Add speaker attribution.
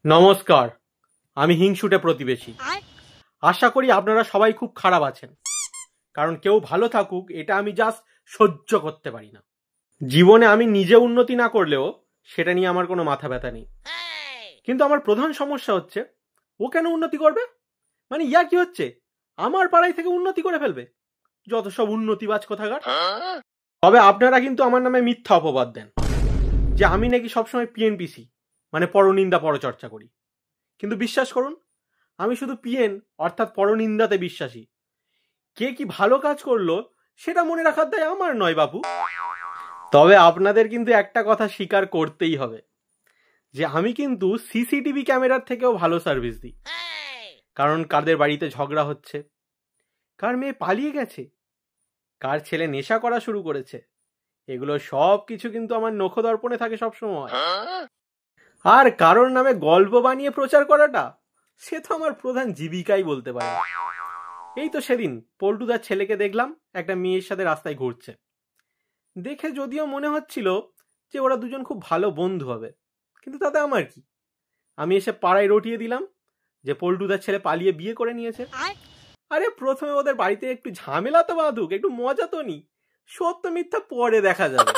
Speaker 1: নমস্কার, আমি হিংসুটে প্রতিবেশী। আশা করি আপনারা সবাই খুব খারাপ আছেন, কারণ কেউ ভালো থাকুক এটা আমি জাস্ট সহ্য করতে পারি না। জীবনে আমি নিজে উন্নতি না করলেও সেটা নিয়ে আমার কোনো মাথা ব্যথা নেই, কিন্তু আমার প্রধান সমস্যা হচ্ছে ও কেন উন্নতি করবে। মানে ইয়া কি হচ্ছে, আমার পাড়ায় থেকে উন্নতি করে ফেলবে, যত সব উন্নতিবাজ কোথাকার। তবে আপনারা কিন্তু আমার নামে মিথ্যা অপবাদ দেন যে আমি নাকি সবসময় পিএনপিসি মানে পরনিন্দা পরচর্চা করি, কিন্তু বিশ্বাস করুন আমি শুধু পিএন অর্থাৎ পরনিন্দাতে বিশ্বাসী। কে কি ভালো কাজ করলো সেটা মনে রাখার দায় আমার নয় বাবু। তবে আপনাদের কিন্তু একটা কথা স্বীকার করতেই হবে যে আমি কিন্তু সিসিটিভি ক্যামেরার থেকেও ভালো সার্ভিস দিই। কারণ কাদের বাড়িতে ঝগড়া হচ্ছে, কার মেয়ে পালিয়ে গেছে, কার ছেলে নেশা করা শুরু করেছে, এগুলো সব কিছু কিন্তু আমার নখদর্পণে থাকে সবসময়। আর কারোর নামে গল্প বানিয়ে প্রচার করাটা সে তো আমার প্রধান জীবিকাই বলতে পারে। এই তো সেদিন পল্টুদার ছেলেকে দেখলাম একটা মেয়ের সাথে রাস্তায় ঘুরছে। দেখে যদিও মনে হচ্ছিল যে ওরা দুজন খুব ভালো বন্ধু হবে, কিন্তু তাতে আমার কি। আমি এসে পাড়ায় রটিয়ে দিলাম যে পল্টুদার ছেলে পালিয়ে বিয়ে করে নিয়েছে। আরে প্রথমে ওদের বাড়িতে একটু ঝামেলা তো বাঁধুক, একটু মজা তো নি, সত্য মিথ্যা পরে দেখা যাবে।